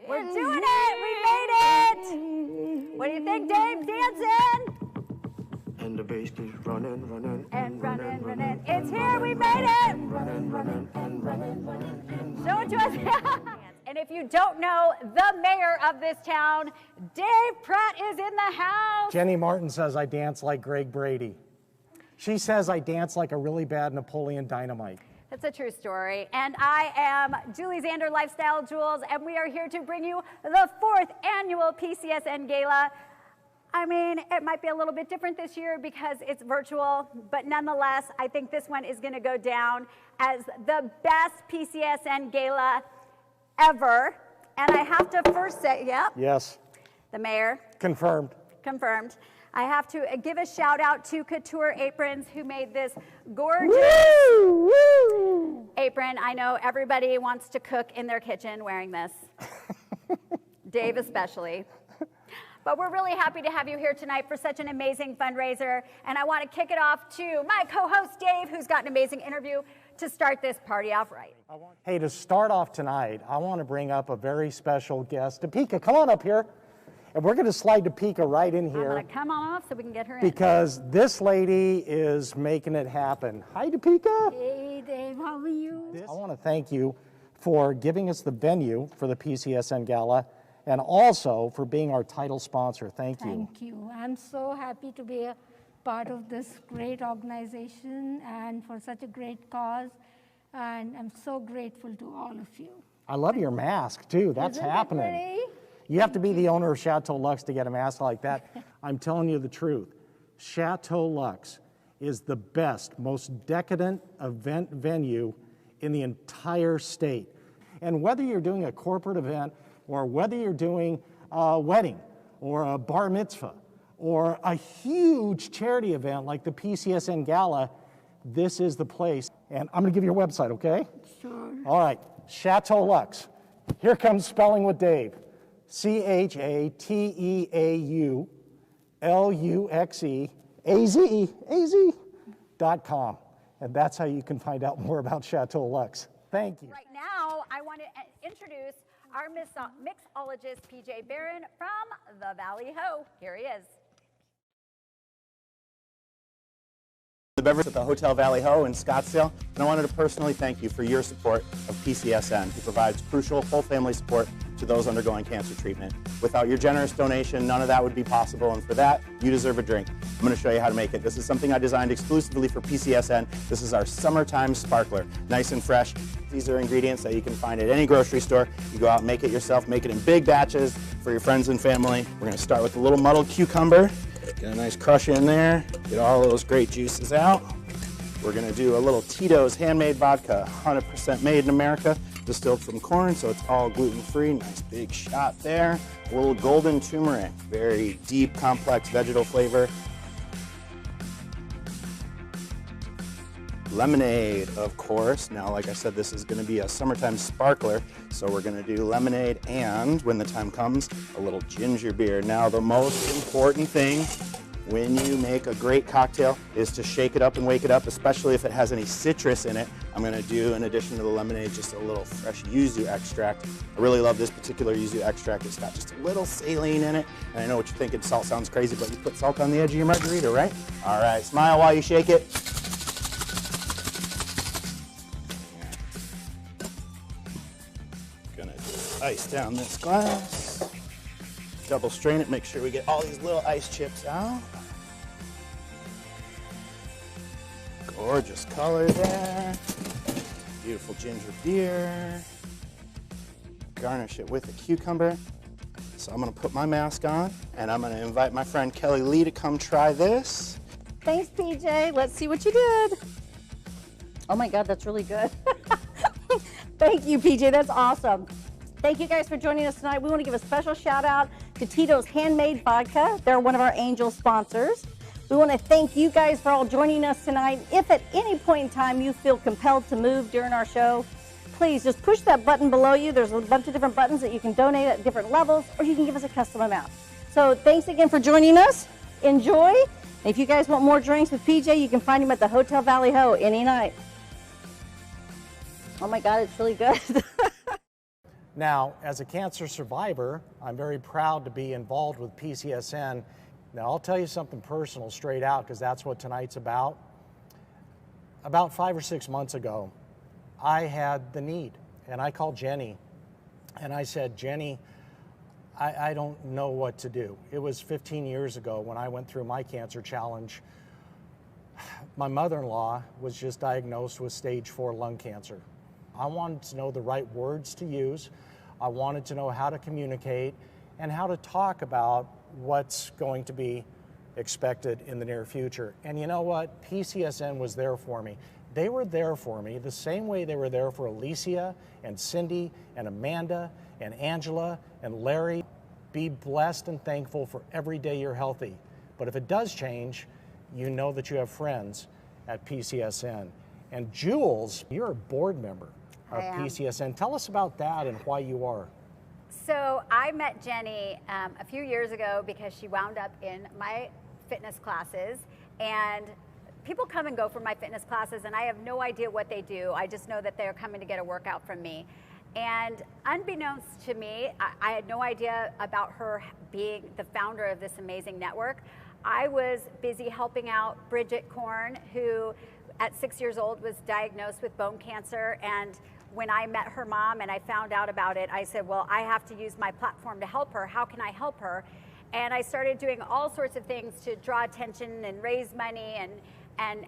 We're doing it! We made it! What do you think, Dave? Dancing! And the bass keeps running, running, and running. It's here, we made it! Show it to us. And if you don't know, the mayor of this town, Dave Pratt, is in the house. Jenny Martin says I dance like Greg Brady. She says I dance like a really bad Napoleon Dynamite. That's a true story. And I am Julie Zander, Lifestyle Jewels, and we are here to bring you the 4th annual PCSN Gala. I mean, it might be a little bit different this year because it's virtual, but nonetheless, I think this one is going to go down as the best PCSN Gala ever. And I have to first say, yep. Yes. The mayor. Confirmed. Confirmed. I have to give a shout out to Couture Aprons, who made this gorgeous apron. I know everybody wants to cook in their kitchen wearing this. Dave especially. But we're really happy to have you here tonight for such an amazing fundraiser. And I want to kick it off to my co-host Dave, who's got an amazing interview to start this party off right. Hey, to start off tonight, I want to bring up a very special guest. Topeka, come on up here. And we're going to slide Topeka right in here. I'm going to come on off so we can get her in. Because this lady is making it happen. Hi, Topeka. Hey, Dave, how are you? I want to thank you for giving us the venue for the PCSN Gala and also for being our title sponsor. Thank you. Thank you. I'm so happy to be a part of this great organization and for such a great cause. And I'm so grateful to all of you. I love your mask, too. That's Isn't it happening. pretty? You have to be the owner of Chateau Luxe to get a mask like that. I'm telling you the truth. Chateau Luxe is the best, most decadent event venue in the entire state. And whether you're doing a corporate event or whether you're doing a wedding or a bar mitzvah or a huge charity event like the PCSN Gala, this is the place. And I'm going to give you your website, okay? Sure. All right, Chateau Luxe. Here comes spelling with Dave. CHATEAULUXEAZ.com. And that's how you can find out more about Chateau Luxe. Thank you. Right now, I want to introduce our mixologist, PJ Barron from the Valley Ho. Here he is. The beverage at the Hotel Valley Ho in Scottsdale, and I wanted to personally thank you for your support of PCSN, who provides crucial whole family support to those undergoing cancer treatment. Without your generous donation, none of that would be possible, and for that, you deserve a drink. I'm going to show you how to make it. This is something I designed exclusively for PCSN. This is our Summertime Sparkler, nice and fresh. These are ingredients that you can find at any grocery store. You go out and make it yourself, make it in big batches for your friends and family. We're going to start with a little muddled cucumber. Get a nice crush in there, get all those great juices out. We're gonna do a little Tito's handmade vodka, 100% made in America, distilled from corn, so it's all gluten-free. Nice big shot there. A little golden turmeric, very deep, complex vegetal flavor. Lemonade, of course. Now, like I said, this is gonna be a summertime sparkler, so we're gonna do lemonade and, when the time comes, a little ginger beer. Now, the most important thing when you make a great cocktail is to shake it up and wake it up, especially if it has any citrus in it. I'm gonna do, in addition to the lemonade, just a little fresh yuzu extract. I really love this particular yuzu extract. It's got just a little saline in it. And I know what you're thinking, salt sounds crazy, but you put salt on the edge of your margarita, right? All right, smile while you shake it. Gonna just ice down this glass. Double strain it, make sure we get all these little ice chips out. Gorgeous color there. Beautiful ginger beer. Garnish it with a cucumber. So I'm gonna put my mask on and I'm gonna invite my friend Kelly Lee to come try this. Thanks, PJ. Let's see what you did. Oh my God, that's really good. Thank you, PJ. That's awesome. Thank you guys for joining us tonight. We want to give a special shout out to Tito's Handmade Vodka. They're one of our angel sponsors. We want to thank you guys for all joining us tonight. If at any point in time you feel compelled to move during our show, please just push that button below you. There's a bunch of different buttons that you can donate at different levels, or you can give us a custom amount. So thanks again for joining us. Enjoy. If you guys want more drinks with PJ, you can find him at the Hotel Valley Ho any night. Oh my God, it's really good. Now, as a cancer survivor, I'm very proud to be involved with PCSN. Now, I'll tell you something personal straight out, because that's what tonight's about. About 5 or 6 months ago, I had the need, and I called Jenny, and I said, Jenny, I don't know what to do. It was 15 years ago when I went through my cancer challenge. My mother-in-law was just diagnosed with stage 4 lung cancer. I wanted to know the right words to use. I wanted to know how to communicate and how to talk about what's going to be expected in the near future. And you know what? PCSN was there for me. They were there for me the same way they were there for Alicia and Cindy and Amanda and Angela and Larry. Be blessed and thankful for every day you're healthy. But if it does change, you know that you have friends at PCSN. And Jules, you're a board member of PCSN. Tell us about that and why you are. So I met Jenny a few years ago because she wound up in my fitness classes, and people come and go from my fitness classes and I have no idea what they do. I just know that they're coming to get a workout from me. And unbeknownst to me, I had no idea about her being the founder of this amazing network. I was busy helping out Bridget Korn, who at 6 years old was diagnosed with bone cancer. And when I met her mom and I found out about it, I said, well, I have to use my platform to help her. How can I help her? And I started doing all sorts of things to draw attention and raise money, and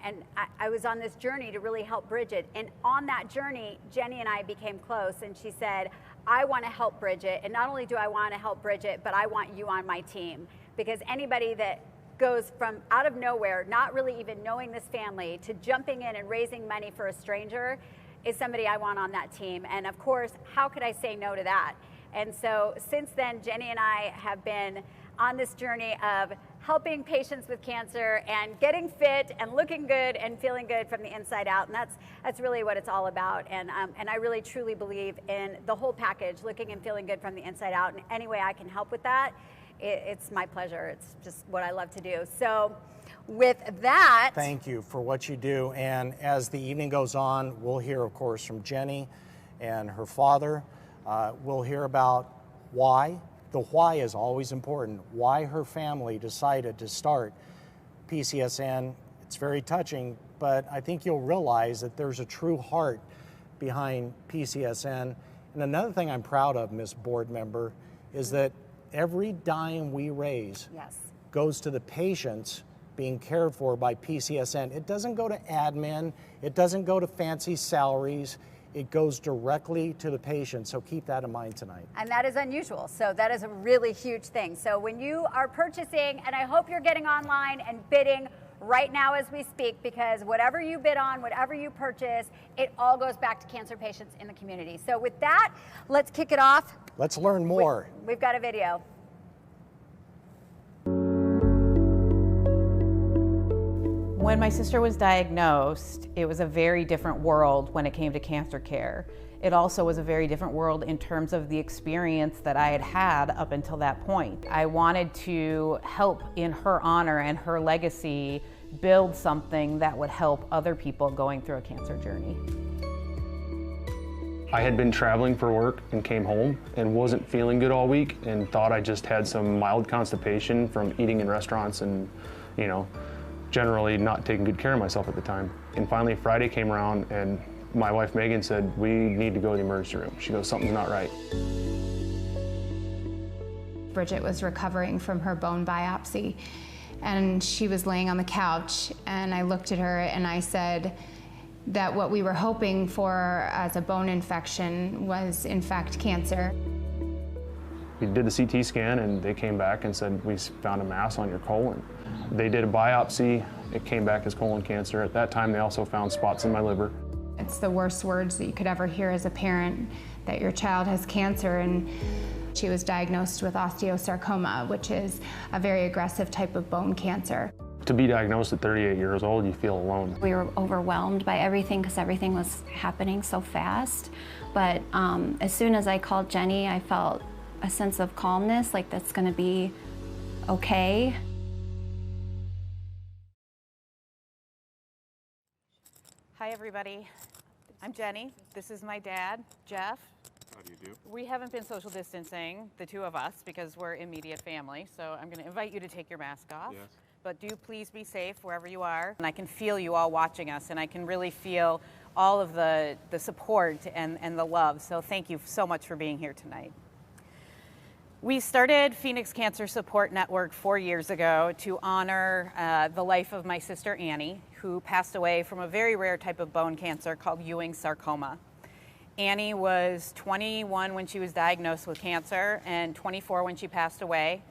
I was on this journey to really help Bridget. And on that journey, Jenny and I became close, and she said, I want to help Bridget, and not only do I want to help Bridget, but I want you on my team. Because anybody that goes from out of nowhere, not really even knowing this family, to jumping in and raising money for a stranger is somebody I want on that team. And of course, how could I say no to that? And so since then, Jenny and I have been on this journey of helping patients with cancer and getting fit and looking good and feeling good from the inside out. And that's really what it's all about. And I really truly believe in the whole package, looking and feeling good from the inside out. And any way I can help with that, it's my pleasure. It's just what I love to do. So with that, thank you for what you do. And as the evening goes on, we'll hear, of course, from Jenny and her father. We'll hear about why. The why is always important. Why her family decided to start PCSN. It's very touching, but I think you'll realize that there's a true heart behind PCSN. And another thing I'm proud of, Ms. Board Member, is that every dime we raise goes to the patients being cared for by PCSN. It doesn't go to admin. It doesn't go to fancy salaries. It goes directly to the patient, so keep that in mind tonight. And that is unusual, so that is a really huge thing. So when you are purchasing, and I hope you're getting online and bidding right now as we speak, because whatever you bid on, whatever you purchase, it all goes back to cancer patients in the community. So with that, let's kick it off. Let's learn more. We've got a video. When my sister was diagnosed, it was a very different world when it came to cancer care. It also was a very different world in terms of the experience that I had had up until that point. I wanted to help in her honor and her legacy build something that would help other people going through a cancer journey. I had been traveling for work and came home and wasn't feeling good all week and thought I just had some mild constipation from eating in restaurants and, you know, generally not taking good care of myself at the time. And finally Friday came around and my wife Megan said, we need to go to the emergency room. She goes, something's not right. Bridget was recovering from her bone biopsy and she was laying on the couch, and I looked at her and I said that what we were hoping for as a bone infection was in fact cancer. We did the CT scan and they came back and said, we found a mass on your colon. They did a biopsy, it came back as colon cancer. At that time, they also found spots in my liver. It's the worst words that you could ever hear as a parent, that your child has cancer. And she was diagnosed with osteosarcoma, which is a very aggressive type of bone cancer. To be diagnosed at 38 years old, you feel alone. We were overwhelmed by everything because everything was happening so fast. But as soon as I called Jenny, I felt a sense of calmness, like that's going to be okay. Hi everybody. I'm Jenny. This is my dad, Jeff. How do you do? We haven't been social distancing, the two of us, because we're immediate family. So I'm going to invite you to take your mask off. Yes. But do please be safe wherever you are. And I can feel you all watching us, and I can really feel all of the support and the love. So thank you so much for being here tonight. We started Phoenix Cancer Support Network 4 years ago to honor the life of my sister Annie, who passed away from a very rare type of bone cancer called Ewing sarcoma. Annie was 21 when she was diagnosed with cancer and 24 when she passed away.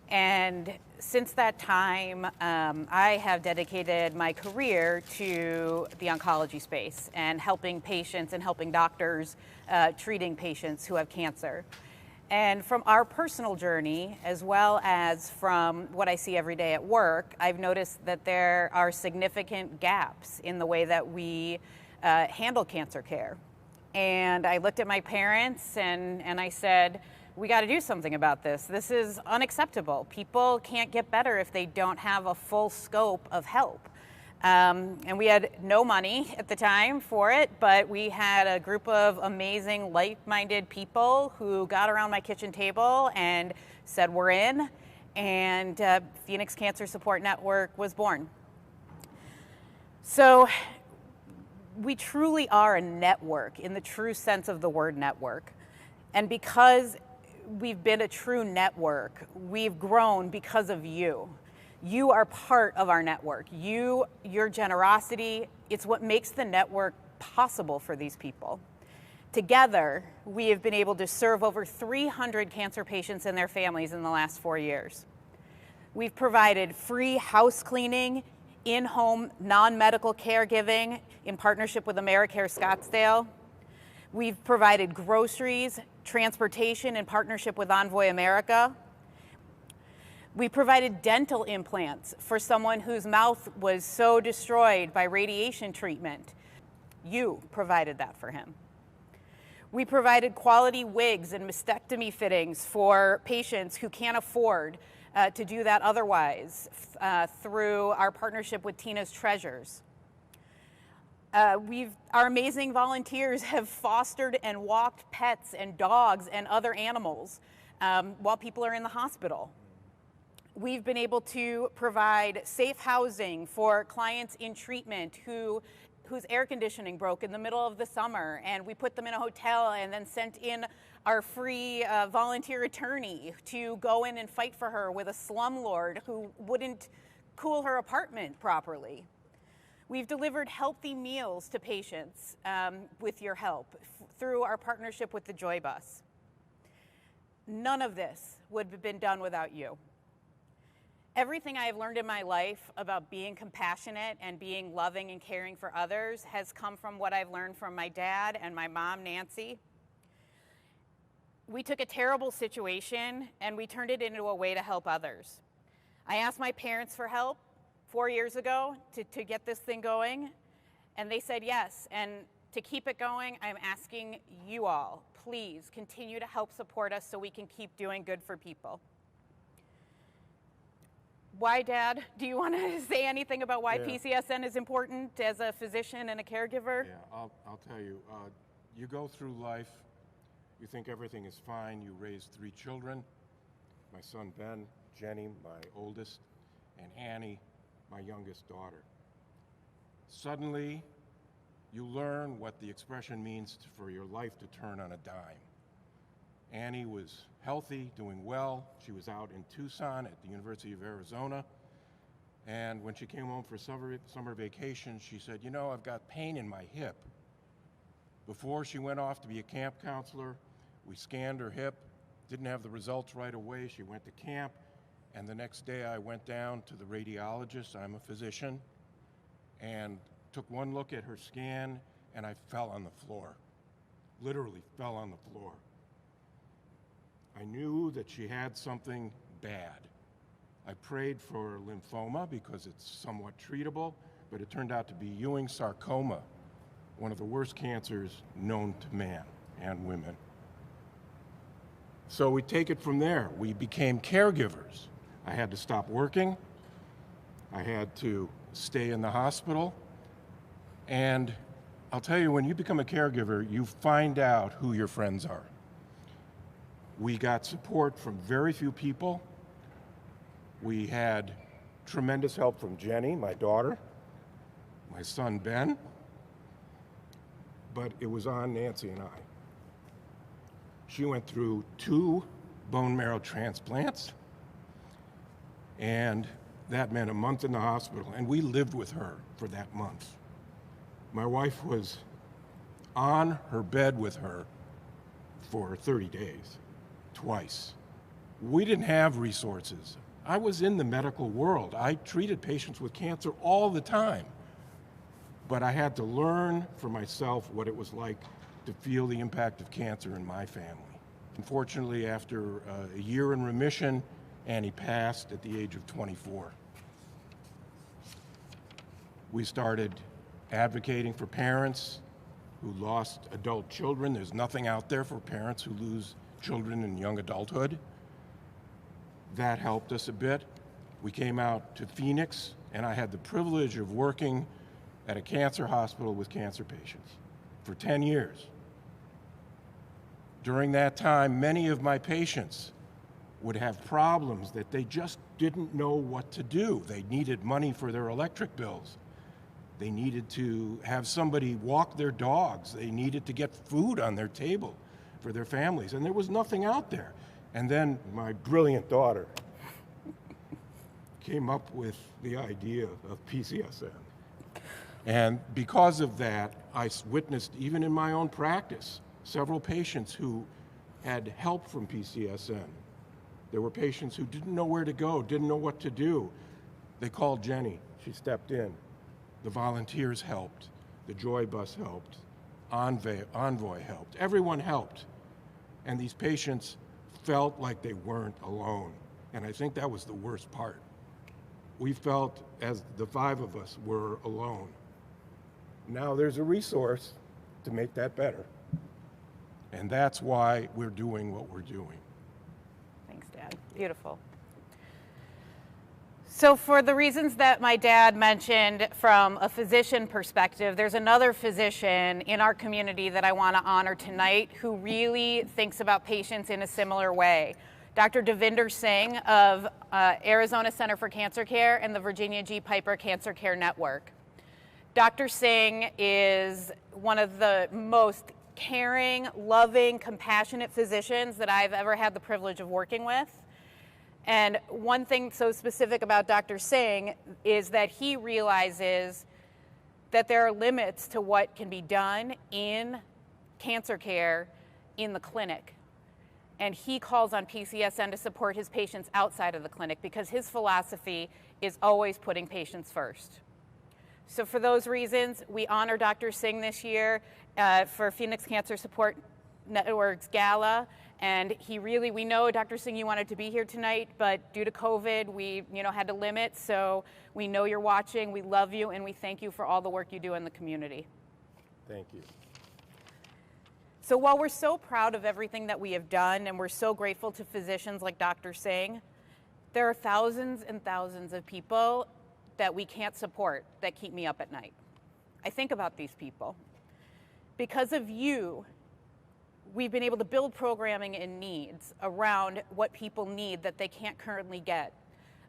And since that time, I have dedicated my career to the oncology space and helping patients and helping doctors treating patients who have cancer. And from our personal journey, as well as from what I see every day at work, I've noticed that there are significant gaps in the way that we handle cancer care. And I looked at my parents and I said, we got to do something about this. This is unacceptable. People can't get better if they don't have a full scope of help. And we had no money at the time for it, but we had a group of amazing, like-minded people who got around my kitchen table and said, we're in, and Phoenix Cancer Support Network was born. So we truly are a network in the true sense of the word network. And because we've been a true network, we've grown because of you. You are part of our network. Your generosity, it's what makes the network possible for these people. Together, we have been able to serve over 300 cancer patients and their families in the last 4 years. We've provided free house cleaning, in-home non-medical caregiving in partnership with AmeriCare Scottsdale. We've provided groceries, transportation in partnership with Envoy America. We provided dental implants for someone whose mouth was so destroyed by radiation treatment. You provided that for him. We provided quality wigs and mastectomy fittings for patients who can't afford to do that otherwise through our partnership with Tina's Treasures. Our amazing volunteers have fostered and walked pets and dogs and other animals while people are in the hospital. We've been able to provide safe housing for clients in treatment whose air conditioning broke in the middle of the summer, and we put them in a hotel and then sent in our free volunteer attorney to go in and fight for her with a slumlord who wouldn't cool her apartment properly. We've delivered healthy meals to patients with your help through our partnership with the Joy Bus. None of this would have been done without you. Everything I have learned in my life about being compassionate and being loving and caring for others has come from what I've learned from my dad and my mom, Nancy. We took a terrible situation and we turned it into a way to help others. I asked my parents for help 4 years ago to get this thing going, and they said yes. And to keep it going, I'm asking you all, please continue to help support us so we can keep doing good for people. Why, Dad? Do you want to say anything about why PCSN is important as a physician and a caregiver? Yeah, I'll tell you. You go through life, you think everything is fine. You raise 3 children, my son Ben, Jenny, my oldest, and Annie, my youngest daughter. Suddenly, you learn what the expression means for your life to turn on a dime. Annie was healthy, doing well. She was out in Tucson at the University of Arizona. And when she came home for summer vacation, she said, you know, I've got pain in my hip. Before she went off to be a camp counselor, we scanned her hip, didn't have the results right away. She went to camp, and the next day I went down to the radiologist, I'm a physician, and took one look at her scan, and I fell on the floor, literally fell on the floor. I knew that she had something bad. I prayed for lymphoma because it's somewhat treatable, but it turned out to be Ewing sarcoma, one of the worst cancers known to man and women. So we take it from there. We became caregivers. I had to stop working. I had to stay in the hospital. And I'll tell you, when you become a caregiver, you find out who your friends are. We got support from very few people. We had tremendous help from Jenny, my daughter, my son Ben, but it was on Nancy and I. She went through 2 bone marrow transplants, and that meant a month in the hospital, and we lived with her for that month. My wife was on her bed with her for 30 days, twice. We didn't have resources. I was in the medical world. I treated patients with cancer all the time. But I had to learn for myself what it was like to feel the impact of cancer in my family. Unfortunately, after a year in remission, Annie passed at the age of 24. We started advocating for parents who lost adult children. There's nothing out there for parents who lose children in young adulthood. That helped us a bit. We came out to Phoenix, and I had the privilege of working at a cancer hospital with cancer patients for 10 years. During that time, many of my patients would have problems that they just didn't know what to do. They needed money for their electric bills. They needed to have somebody walk their dogs. They needed to get food on their table for their families, and there was nothing out there. And then my brilliant daughter came up with the idea of PCSN. And because of that, I witnessed, even in my own practice, several patients who had help from PCSN. There were patients who didn't know where to go, didn't know what to do. They called Jenny. She stepped in. The volunteers helped. The Joy Bus helped. Envoy helped. Everyone helped. And these patients felt like they weren't alone. And I think that was the worst part. We felt, as the 5 of us were alone. Now there's a resource to make that better. And that's why we're doing what we're doing. Thanks, Dad. Beautiful. So for the reasons that my dad mentioned from a physician perspective, there's another physician in our community that I want to honor tonight who really thinks about patients in a similar way. Dr. Devinder Singh of Arizona Center for Cancer Care and the Virginia G. Piper Cancer Care Network. Dr. Singh is one of the most caring, loving, compassionate physicians that I've ever had the privilege of working with. And one thing so specific about Dr. Singh is that he realizes that there are limits to what can be done in cancer care in the clinic. And he calls on PCSN to support his patients outside of the clinic because his philosophy is always putting patients first. So for those reasons, we honor Dr. Singh this year for Phoenix Cancer Support Network's Gala. And we know, Dr. Singh, you wanted to be here tonight, but due to COVID, we had to limit. So we know you're watching, we love you, and we thank you for all the work you do in the community. Thank you. So while we're so proud of everything that we have done, and we're so grateful to physicians like Dr. Singh, there are thousands and thousands of people that we can't support that keep me up at night. I think about these people. Because of you, we've been able to build programming and needs around what people need that they can't currently get.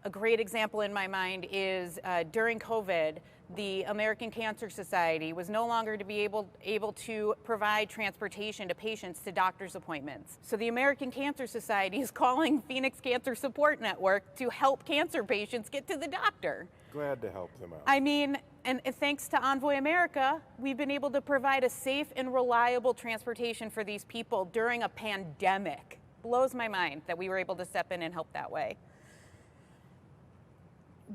A great example in my mind is during COVID, the American Cancer Society was no longer to be able to provide transportation to patients to doctor's appointments. So the American Cancer Society is calling Phoenix Cancer Support Network to help cancer patients get to the doctor. Glad to help them out. I mean, and thanks to Envoy America, we've been able to provide a safe and reliable transportation for these people during a pandemic. Blows my mind that we were able to step in and help that way.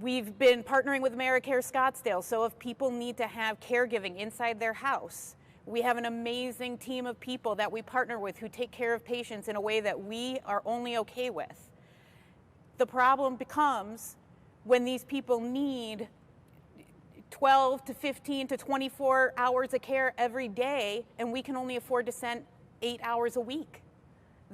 We've been partnering with AmeriCare Scottsdale, so if people need to have caregiving inside their house, we have an amazing team of people that we partner with who take care of patients in a way that we are only okay with. The problem becomes when these people need 12 to 15 to 24 hours of care every day, and we can only afford to send 8 hours a week.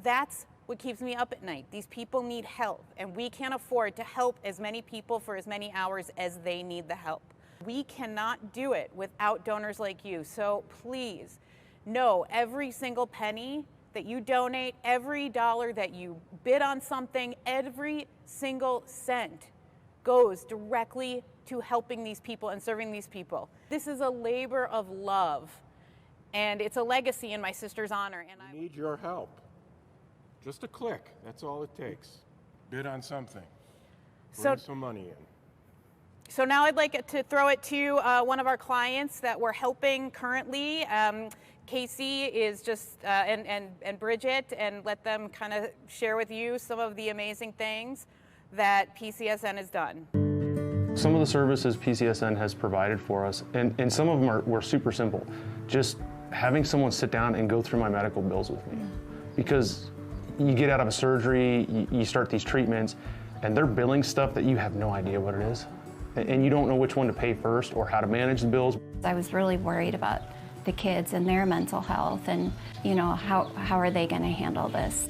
That's what keeps me up at night. These people need help, and we can't afford to help as many people for as many hours as they need the help. We cannot do it without donors like you. So please know every single penny that you donate, every dollar that you bid on something, every single cent goes directly to helping these people and serving these people. This is a labor of love, and it's a legacy in my sister's honor. And We need your help. Just a click, that's all it takes. Bid on something, bring some money in. So now I'd like to throw it to one of our clients that we're helping currently. Casey is just, and Bridget, and let them kind of share with you some of the amazing things that PCSN has done. Some of the services PCSN has provided for us, and some of them were super simple. Just having someone sit down and go through my medical bills with me. Because you get out of a surgery, you start these treatments, and they're billing stuff that you have no idea what it is. And you don't know which one to pay first or how to manage the bills. I was really worried about the kids and their mental health and, you know, how are they going to handle this?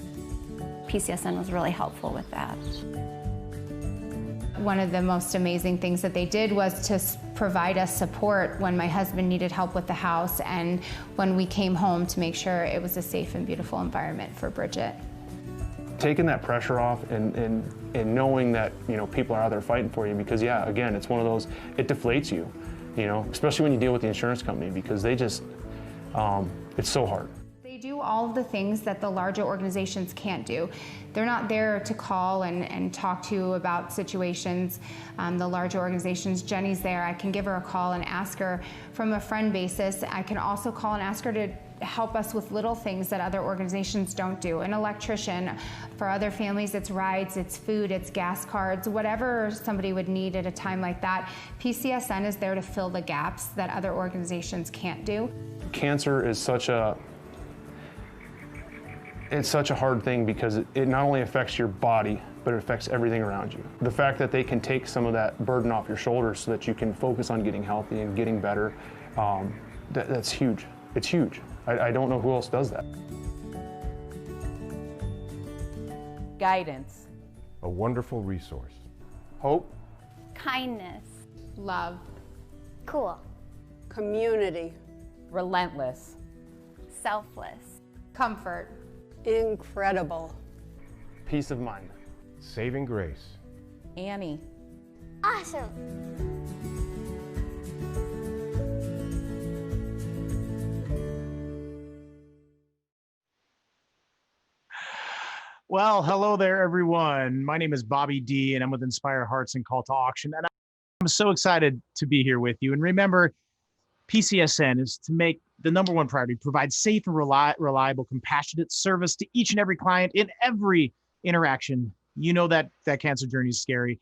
PCSN was really helpful with that. One of the most amazing things that they did was to provide us support when my husband needed help with the house and when we came home to make sure it was a safe and beautiful environment for Bridget. Taking that pressure off and knowing that, you know, people are out there fighting for you, because yeah, again, it's one of those, it deflates you, you know, especially when you deal with the insurance company, because they just, it's so hard. They do all of the things that the larger organizations can't do. They're not there to call and talk to you about situations. The larger organizations, Jenny's there. I can give her a call and ask her from a friend basis. I can also call and ask her to help us with little things that other organizations don't do. An electrician, for other families it's rides, it's food, it's gas cards, whatever somebody would need at a time like that. PCSN is there to fill the gaps that other organizations can't do. Cancer is such a hard thing because it not only affects your body, but it affects everything around you. The fact that they can take some of that burden off your shoulders so that you can focus on getting healthy and getting better, that's huge. It's huge. I don't know who else does that. Guidance. A wonderful resource. Hope. Kindness. Love. Cool. Community. Relentless. Selfless. Comfort. Incredible. Peace of mind. Saving grace. Annie. Awesome. Well, hello there, everyone. My name is Bobby D, and I'm with Inspire Hearts and Call to Auction. And I'm so excited to be here with you. And remember, PCSN is to make the number one priority, provide safe and reliable, compassionate service to each and every client in every interaction. You know that cancer journey is scary.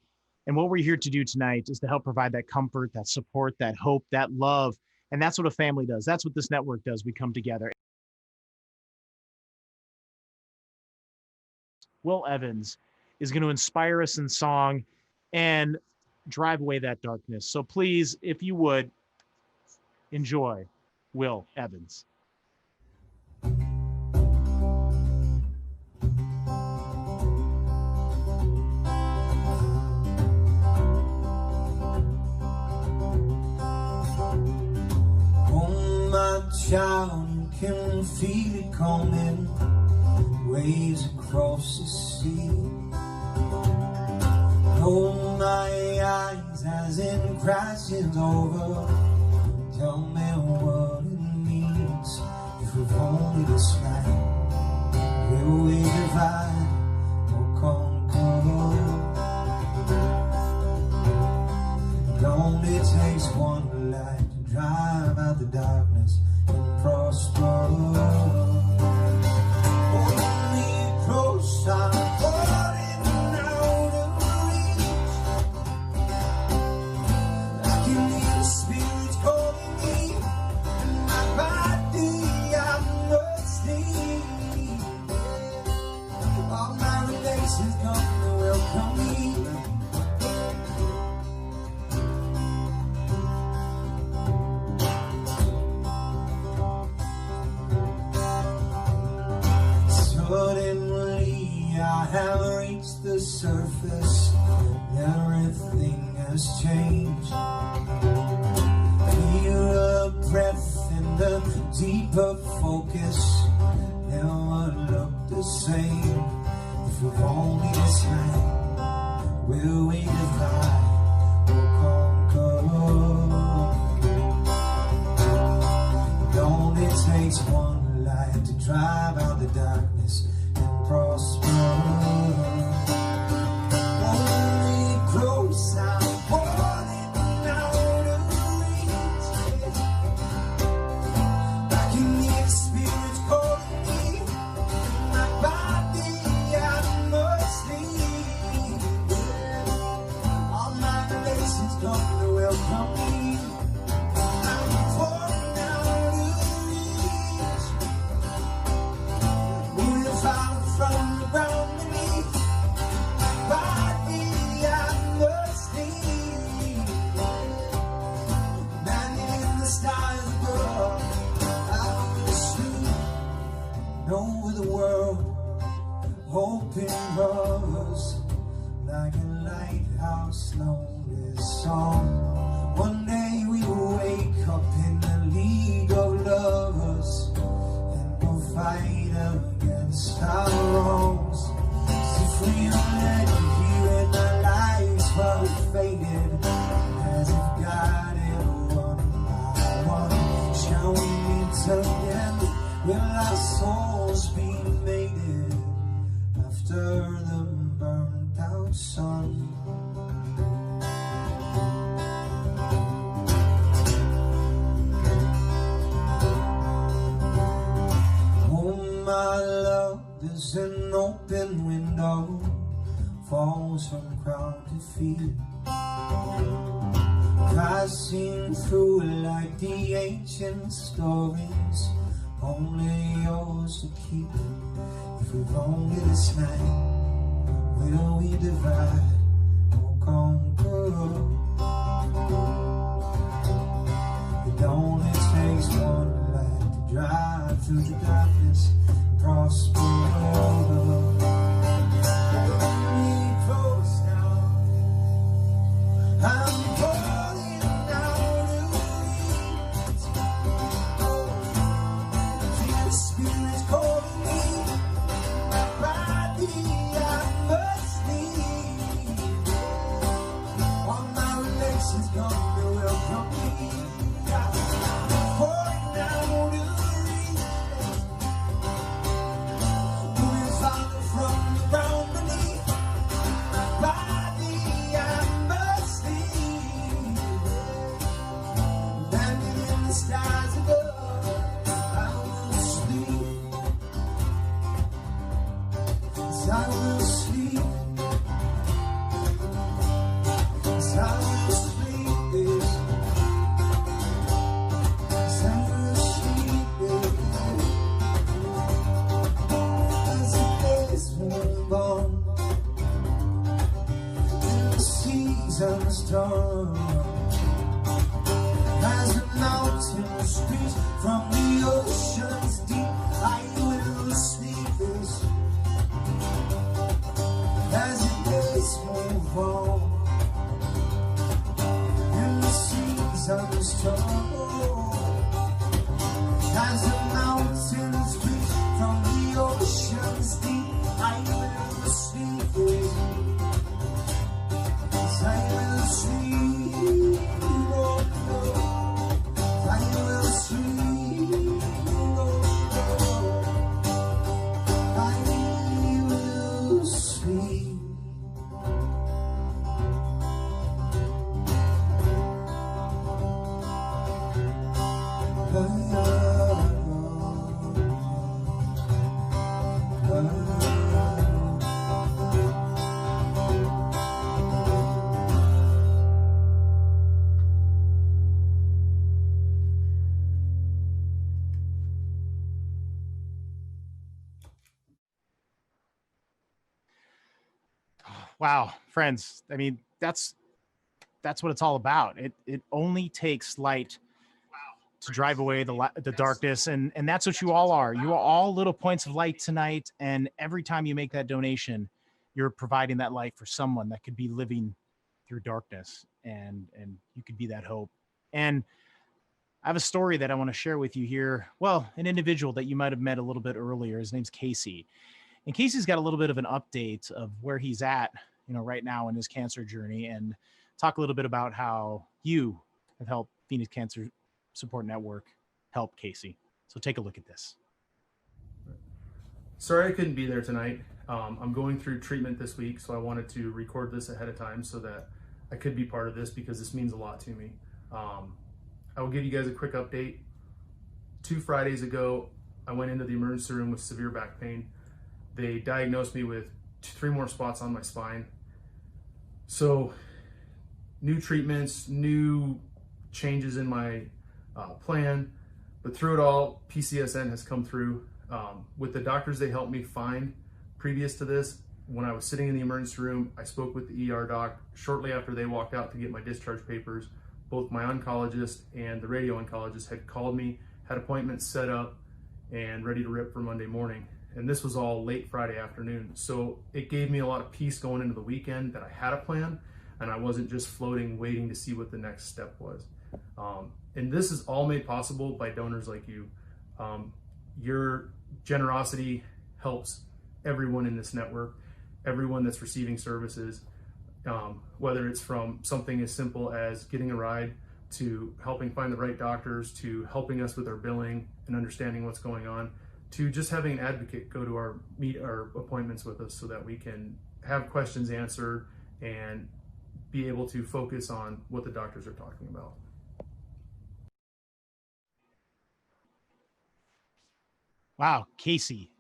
And what we're here to do tonight is to help provide that comfort, that support, that hope, that love. And that's what a family does. That's what this network does. We come together. Will Evans is going to inspire us in song and drive away that darkness. So please, if you would, enjoy Will Evans. Oh, my child, you can feel it coming. Waves across the sea. Hold my eyes as it crashes over. Tell me what it means if we've only this night. Will we divide or conquer? It only takes one light to drive out the darkness and prosper. Suddenly I have reached the surface. Everything has changed. Clearer breath and a deeper focus never look the same. If we've only this night, will we divide or conquer? It only takes one light to drive out the darkness and prosper. Only close I'm falling out of reach. I can hear spirits calling me. My body I must leave. All my relations come to welcome me. I'm falling out of reach. We'll fall from the ground beneath. My body I must leave. Landing in the stars above, I will sleep. Over the world, open doors, like a lighthouse lonely song. One day we will wake up in the league of lovers, and we'll fight against our wrongs. If we don't let you hear it, our lives were faded, as if guided one by one. Shall we meet again? Will our souls be mated after the burnt out sun? Oh, my love is an open window, falls from crown to feet, passing through like the ancient stories, only yours to keep. If we've only this night, will we divide or conquer? It only takes one light to drive through the darkness and prosper. Be close now. I'm falling out of reach. Feel the spirits calling me. My body I must leave. All my relations come to welcome me. I'm falling out of reach. We'll follow from the ground beneath. My body I must leave. Landing in the stars above, I will sleep. Yes, I will sleep. Yes, I will sleep. Yes, I will sleep. As the days move on, and the seasons turn, as the mountains reach from the ocean's deep, I will sleep. As the days move on, and the seasons turn, as the mountains reach from the ocean's deep, I will sleep. Yes, I will sleep. Oh, I will sleep. Oh, I will sleep. Wow, friends. I mean, that's what it's all about. It only takes light to drive away the darkness, and that's what you all are. You are all little points of light tonight, and every time you make that donation, you're providing that light for someone that could be living through darkness. and you could be that hope. And I have a story that I want to share with you here. Well, an individual that you might have met a little bit earlier. His name's Casey. And Casey's got a little bit of an update of where he's at, right now in his cancer journey, and talk a little bit about how you have helped Phoenix Cancer Support Network help Casey. So take a look at this. Sorry I couldn't be there tonight. I'm going through treatment this week, so I wanted to record this ahead of time so that I could be part of this because this means a lot to me. I will give you guys a quick update. 2 Fridays ago, I went into the emergency room with severe back pain. They diagnosed me with 3 more spots on my spine. So, new treatments, new changes in my plan, but through it all, PCSN has come through. With the doctors they helped me find previous to this, when I was sitting in the emergency room, I spoke with the ER doc shortly after they walked out to get my discharge papers. Both my oncologist and the radio oncologist had called me, had appointments set up, and ready to rip for Monday morning. And this was all late Friday afternoon. So it gave me a lot of peace going into the weekend that I had a plan and I wasn't just floating, waiting to see what the next step was. And this is all made possible by donors like you. Your generosity helps everyone in this network, everyone that's receiving services, whether it's from something as simple as getting a ride to helping find the right doctors, to helping us with our billing and understanding what's going on, to just having an advocate go to our appointments with us so that we can have questions answered and be able to focus on what the doctors are talking about. Wow, Casey.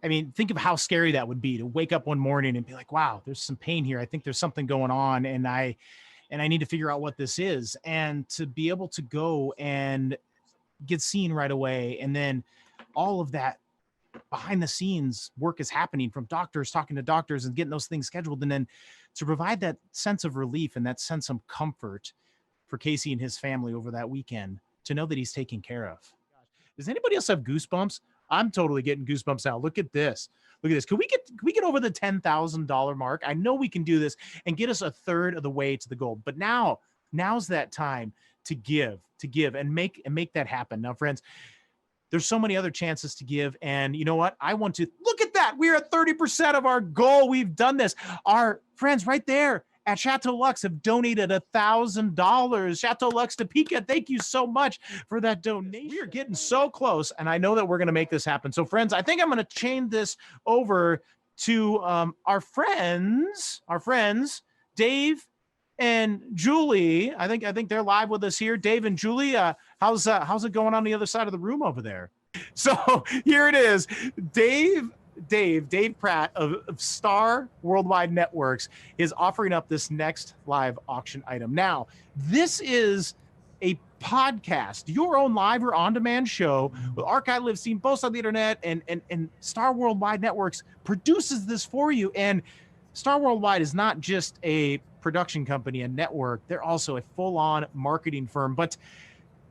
I mean, think of how scary that would be to wake up one morning and be like, wow, there's some pain here. I think there's something going on and I need to figure out what this is. And to be able to go and get seen right away. And then all of that behind the scenes work is happening from doctors talking to doctors and getting those things scheduled. And then to provide that sense of relief and that sense of comfort for Casey and his family over that weekend, to know that he's taken care of. Does anybody else have goosebumps? I'm totally getting goosebumps now. Look at this. Look at this. Can we get over the $10,000 mark? I know we can do this and get us a third of the way to the goal. But now's that time to give and make that happen. Now, friends, there's so many other chances to give. And you know what? I want to look at that. We're at 30% of our goal. We've done this. Our friends right there at Chateau Lux have donated $1,000. Chateau Lux Topeka, thank you so much for that donation. We are getting so close, and I know that we're going to make this happen. So, friends, I think I'm going to chain this over to our friends, Dave and Julie. I think they're live with us here. Dave and Julie, how's it going on the other side of the room over there? So here it is, Dave Pratt of Star Worldwide Networks is offering up this next live auction item. Now, this is a podcast, your own live or on-demand show with archive live stream, posts on the internet, and Star Worldwide Networks produces this for you. And Star Worldwide is not just a production company, a network. They're also a full-on marketing firm. But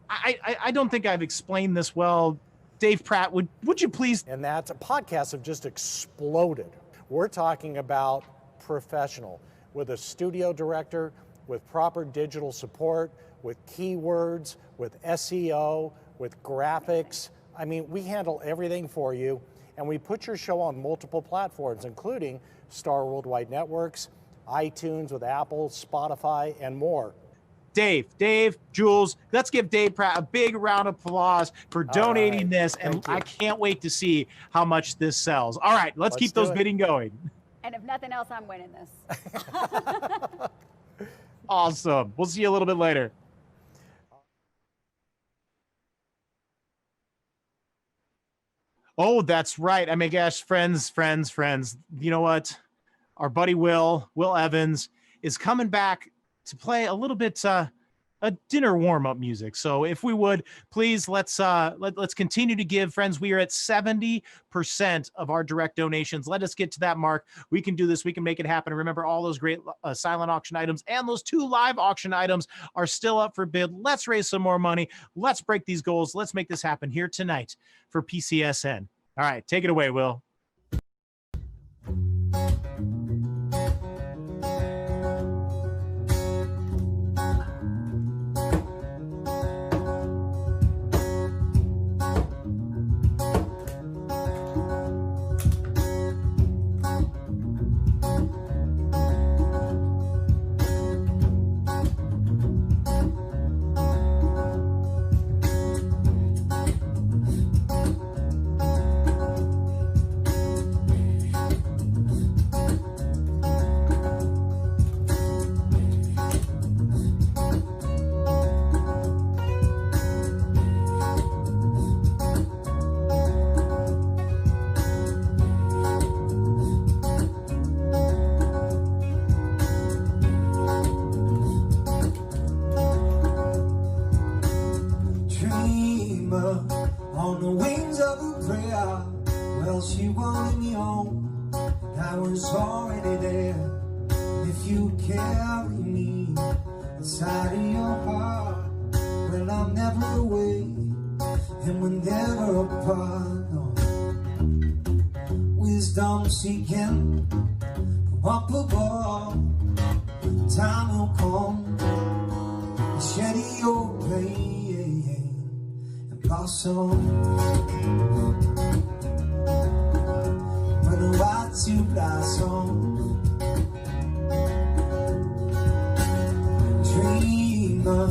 I don't think I've explained this well. Dave Pratt, would you please? And that podcasts have just exploded. We're talking about professional, with a studio director, with proper digital support, with keywords, with SEO, with graphics. I mean, we handle everything for you, and we put your show on multiple platforms, including Star Worldwide Networks, iTunes with Apple, Spotify, and more. Dave, Jules, let's give Dave Pratt a big round of applause for donating this. And I can't wait to see how much this sells. All right, let's keep those bidding going. And if nothing else, I'm winning this. Awesome. We'll see you a little bit later. Oh, that's right. I mean, gosh, friends. You know what? Our buddy Will Evans is coming back to play a little bit a dinner warm-up music. So if we would, please let's continue to give, friends. We are at 70% of our direct donations. Let us get to that mark. We can do this. We can make it happen. Remember, all those great silent auction items and those 2 live auction items are still up for bid. Let's raise some more money. Let's break these goals. Let's make this happen here tonight for PCSN. All right, take it away, Will. Well, she wanted me home, I was already there. If you carry me inside of your heart, well, I'm never away, and we're never apart, no. Wisdom seeking from up above, time will come, shed your pain and blossom. When the white to blossom, dreamer,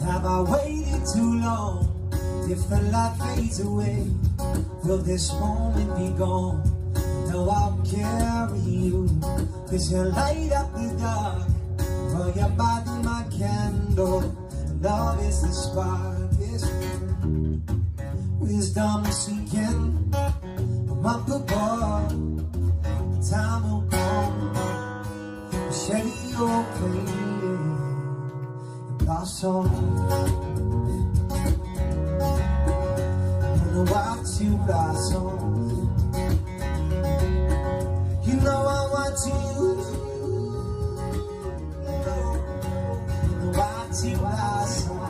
have I waited too long? If the light fades away, will this moment be gone? No, I'll carry you, 'cause you light up the dark. For your body, my candle, love is the spark. Yes, wisdom seeking from up above, time will come, shed your pain and blossom. When the white to blossom, you know I want you. When the white to blossom.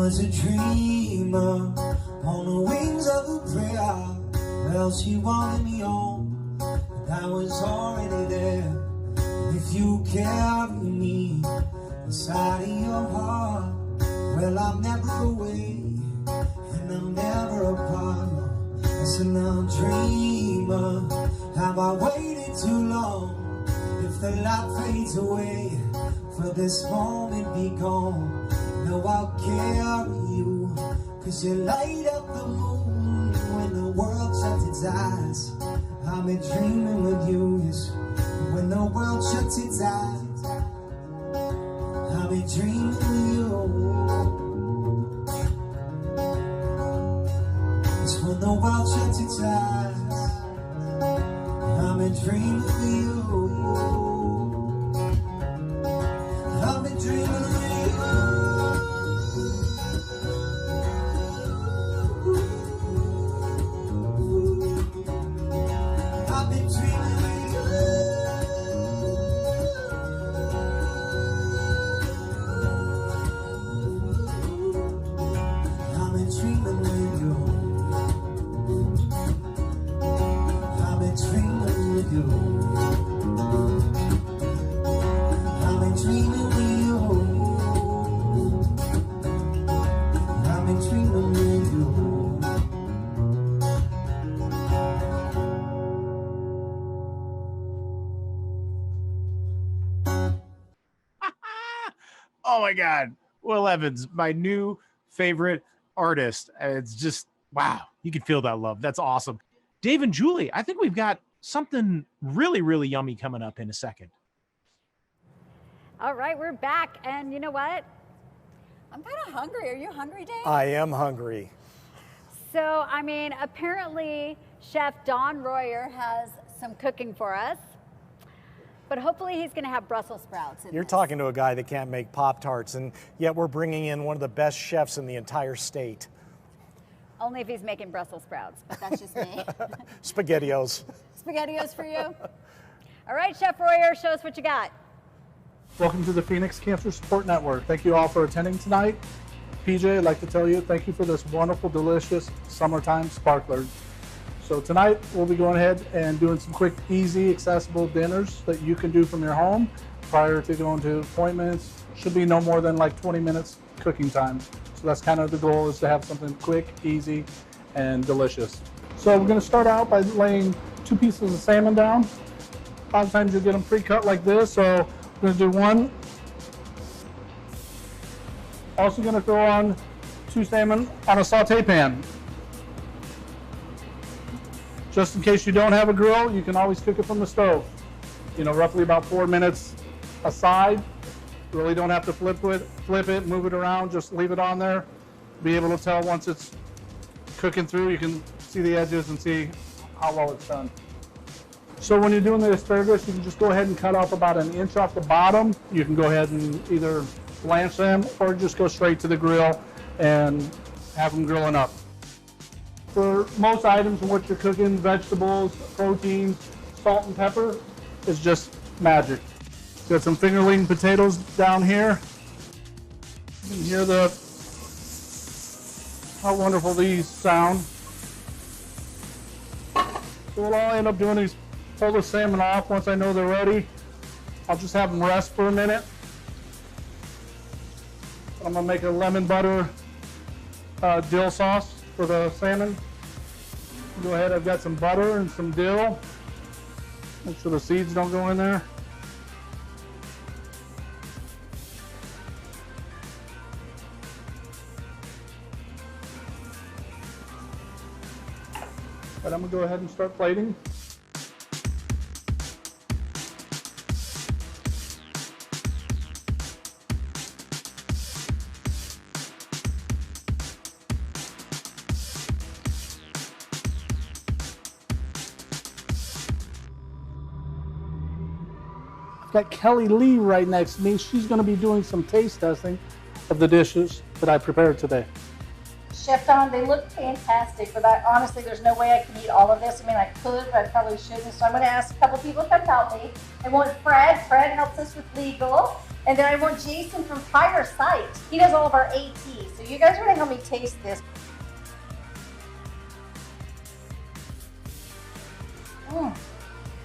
Was a dreamer on the wings of a prayer. Well, she wanted me home, and I was already there. And if you carry me inside of your heart, well, I'm never away, and I'm never apart. I said, now, dreamer, have I waited too long? If the light fades away, will this moment be gone? No, I'll carry you, 'cause you light up the moon when the world shuts its eyes. I've been dreaming with you, yes, when the world shuts its eyes. I've been dreaming with you. It's when the world shuts its eyes. I've been dreaming with you. I've been dreaming with you. Oh my God. Will Evans, my new favorite artist. It's just, wow. You can feel that love. That's awesome. Dave and Julie, I think we've got something really, really yummy coming up in a second. All right, we're back. And you know what? I'm kind of hungry. Are you hungry, Dave? I am hungry. So, I mean, apparently Chef Don Royer has some cooking for us. But hopefully he's going to have Brussels sprouts in You're this. talking to a guy that can't make Pop-Tarts, and yet we're bringing in one of the best chefs in the entire state. Only if he's making Brussels sprouts, but that's just me. SpaghettiOs. SpaghettiOs for you? All right, Chef Royer, show us what you got. Welcome to the Phoenix Cancer Support Network. Thank you all for attending tonight. PJ, I'd like to tell you thank you for this wonderful, delicious summertime sparkler. So tonight we'll be going ahead and doing some quick, easy, accessible dinners that you can do from your home prior to going to appointments. Should be no more than like 20 minutes cooking time. So that's kind of the goal, is to have something quick, easy, and delicious. So we're going to start out by laying 2 pieces of salmon down. A lot of times you'll get them pre-cut like this, so we're going to do one. Also going to throw on 2 salmon on a saute pan. Just in case you don't have a grill, you can always cook it from the stove. You know, roughly about 4 minutes aside. Really don't have to flip it, move it around, just leave it on there. Be able to tell once it's cooking through, you can see the edges and see how well it's done. So when you're doing the asparagus, you can just go ahead and cut off about 1 inch off the bottom. You can go ahead and either blanch them or just go straight to the grill and have them grilling up. For most items in what you're cooking, vegetables, proteins, salt and pepper is just magic. Got some fingerling potatoes down here. You can hear how wonderful these sound. So what I'll end up doing is pull the salmon off once I know they're ready. I'll just have them rest for a minute. I'm gonna make a lemon butter dill sauce for the salmon. Go ahead, I've got some butter and some dill. Make sure the seeds don't go in there. But I'm gonna go ahead and start plating. Got Kelly Lee right next to me. She's going to be doing some taste testing of the dishes that I prepared today. Chef Don, they look fantastic, but honestly, there's no way I can eat all of this. I mean, I could, but I probably shouldn't. So I'm going to ask a couple people to come help me. I want Fred. Fred helps us with legal. And then I want Jason from Prior Sight. He does all of our AT. So you guys are going to help me taste this.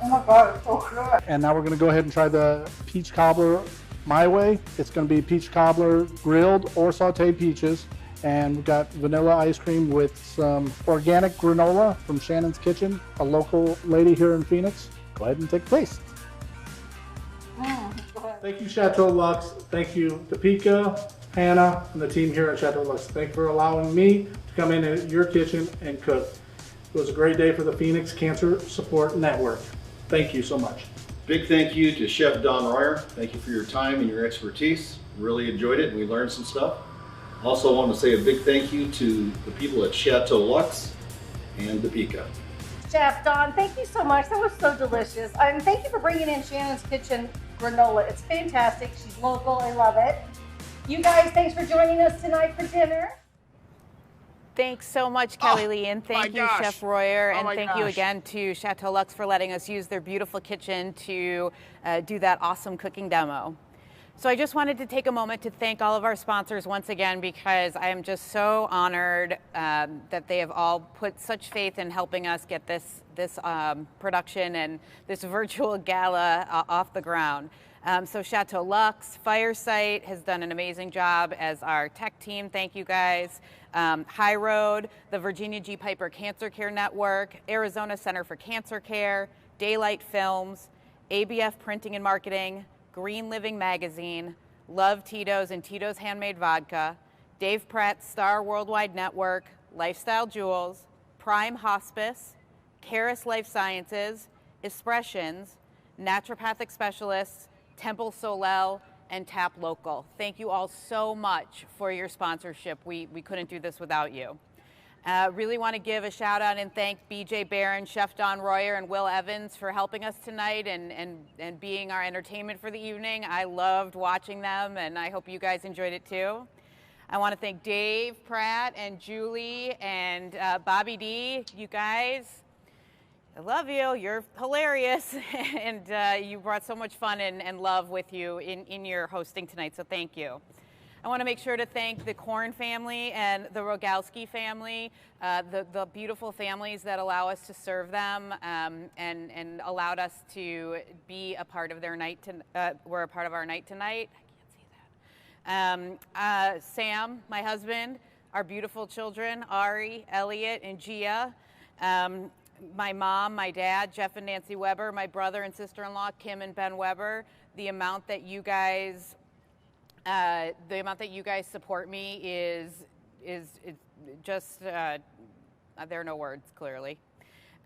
Oh my God, it's so good. And now we're going to go ahead and try the peach cobbler my way. It's going to be peach cobbler grilled or sauteed peaches. And we've got vanilla ice cream with some organic granola from Shannon's Kitchen, a local lady here in Phoenix. Go ahead and take a taste. Thank you, Chateau Lux. Thank you, Topeka, Hannah, and the team here at Chateau Lux. Thank you for allowing me to come in your kitchen and cook. It was a great day for the Phoenix Cancer Support Network. Thank you so much. Big thank you to Chef Don Royer. Thank you for your time and your expertise. Really enjoyed it. We learned some stuff. Also want to say a big thank you to the people at Chateau Lux and Topeka. Chef Don, thank you so much. That was so delicious. And thank you for bringing in Shannon's Kitchen granola. It's fantastic. She's local. I love it. You guys, thanks for joining us tonight for dinner. Thanks so much, Kelly Lee, and thank you, Chef Royer, and thank you gosh. again to Chateau Lux for letting us use their beautiful kitchen to do that awesome cooking demo. So I just wanted to take a moment to thank all of our sponsors once again, because I am just so honored that they have all put such faith in helping us get this production and this virtual gala off the ground. So Chateau Lux, Firesight has done an amazing job as our tech team. Thank you guys. High Road, the Virginia G. Piper Cancer Care Network, Arizona Center for Cancer Care, Daylight Films, ABF Printing and Marketing, Green Living Magazine, Love Tito's and Tito's Handmade Vodka, Dave Pratt's Star Worldwide Network, Lifestyle Jewels, Prime Hospice, Caris Life Sciences, Expressions, Naturopathic Specialists, Temple Solel, and Tap Local. Thank you all so much for your sponsorship. We couldn't do this without you. Really want to give a shout out and thank BJ Barron, Chef Don Royer, and Will Evans for helping us tonight and being our entertainment for the evening. I loved watching them, and I hope you guys enjoyed it too. I want to thank Dave Pratt and Julie and Bobby D. You guys, I love you. You're hilarious, and you brought so much fun and love with you in your hosting tonight, so thank you. I want to make sure to thank the Korn family and the Rogalski family, the beautiful families that allow us to serve them and allowed us to be a part of their night. We're a part of our night tonight. I can't see that. Sam, my husband, our beautiful children, Ari, Elliot, and Gia. My mom, my dad, Jeff and Nancy Weber, my brother and sister-in-law, Kim and Ben Weber. The amount that you guys support me is just, there are no words, clearly.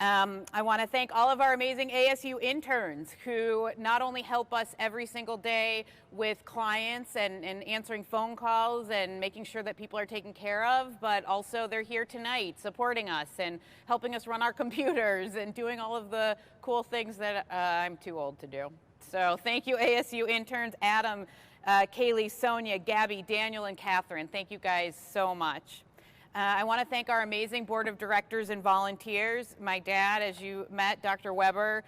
I want to thank all of our amazing ASU interns who not only help us every single day with clients and answering phone calls and making sure that people are taken care of, but also they're here tonight supporting us and helping us run our computers and doing all of the cool things that I'm too old to do. So thank you, ASU interns, Adam, Kaylee, Sonia, Gabby, Daniel, and Catherine. Thank you guys so much. I want to thank our amazing board of directors and volunteers. My dad, as you met, Dr. Weber,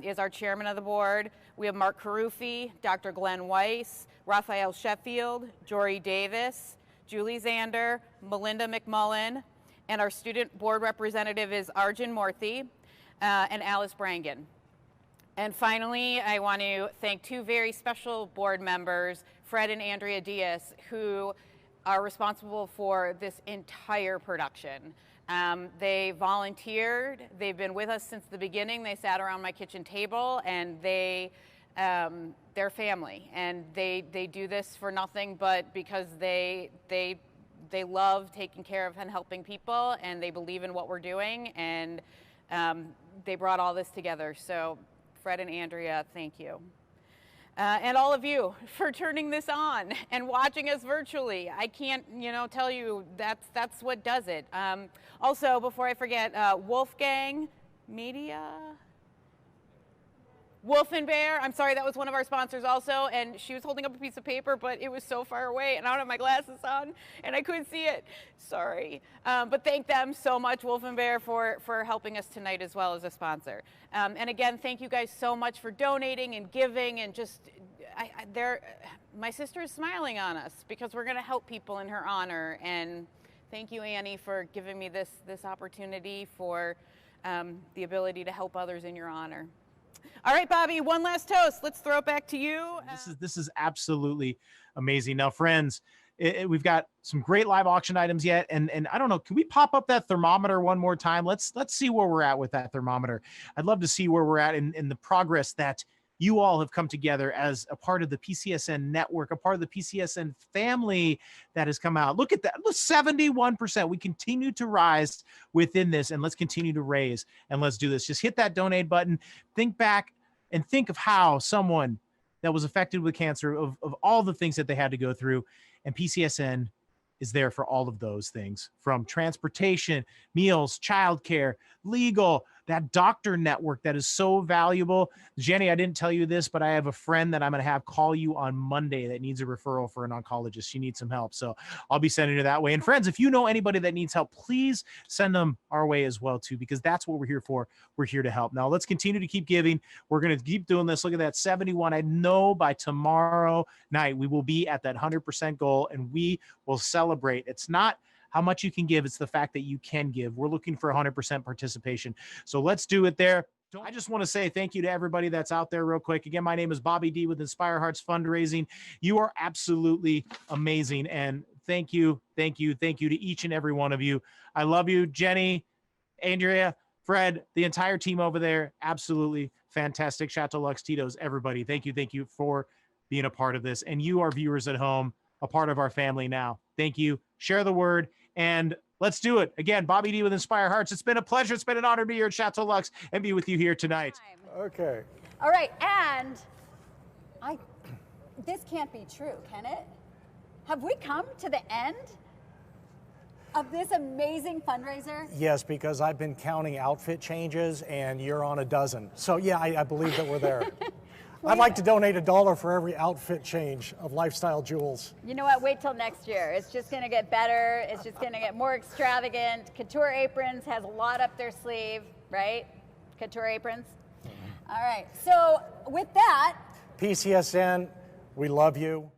is our chairman of the board. We have Mark Carufi, Dr. Glenn Weiss, Raphael Sheffield, Jory Davis, Julie Zander, Melinda McMullen, and our student board representative is Arjun Morthy and Alice Brangan. And finally, I want to thank two very special board members, Fred and Andrea Diaz, who are responsible for this entire production. They volunteered, they've been with us since the beginning, they sat around my kitchen table, and they're family. And they do this for nothing but because they love taking care of and helping people, and they believe in what we're doing, and they brought all this together. So Fred and Andrea, thank you. And all of you for turning this on and watching us virtually. I can't, tell you that's what does it. Also, before I forget, Wolfgang Media, Wolf and Bear. I'm sorry, that was one of our sponsors also, and she was holding up a piece of paper, but it was so far away, and I don't have my glasses on, and I couldn't see it. Sorry. But thank them so much, Wolf and Bear, for helping us tonight as well as a sponsor. And again, thank you guys so much for donating and giving, and just, my sister is smiling on us because we're going to help people in her honor, and thank you, Annie, for giving me this opportunity for the ability to help others in your honor. All right, Bobby, one last toast. Let's throw it back to you. This is absolutely amazing. Now, friends, we've got some great live auction items yet, and I don't know, can we pop up that thermometer one more time? Let's see where we're at with that thermometer. I'd love to see where we're at in the progress that you all have come together as a part of the PCSN network, a part of the PCSN family that has come out. Look at that, 71%. We continue to rise within this, and let's continue to raise, and let's do this. Just hit that donate button. Think back and think of how someone that was affected with cancer, of all the things that they had to go through, and PCSN is there for all of those things, from transportation, meals, childcare, legal, that doctor network that is so valuable. Jenny, I didn't tell you this, but I have a friend that I'm going to have call you on Monday that needs a referral for an oncologist. She needs some help. So I'll be sending her that way. And friends, if you know anybody that needs help, please send them our way as well too, because that's what we're here for. We're here to help. Now let's continue to keep giving. We're going to keep doing this. Look at that 71. I know by tomorrow night, we will be at that 100% goal, and we will celebrate. It's not how much you can give, it's the fact that you can give. We're looking for 100% participation. So let's do it there. I just want to say thank you to everybody that's out there real quick. Again, my name is Bobby D with Inspire Hearts Fundraising. You are absolutely amazing. And thank you to each and every one of you. I love you, Jenny, Andrea, Fred, the entire team over there. Absolutely fantastic. Chateau Lux, Tito's, everybody. Thank you for being a part of this. And you, our viewers at home, a part of our family now. Thank you. Share the word, and let's do it. Again, Bobby D with Inspire Hearts. It's been a pleasure. It's been an honor to be here at Chateau Luxe and be with you here tonight. Okay. All right, and this can't be true, can it? Have we come to the end of this amazing fundraiser? Yes, because I've been counting outfit changes, and you're on a dozen. So yeah, I believe that we're there. I'd like to donate $1 for every outfit change of Lifestyle Jewels. You know what? Wait till next year. It's just going to get better. It's just going to get more extravagant. Couture Aprons has a lot up their sleeve, right? Couture Aprons. All right. So with that, PCSN, we love you.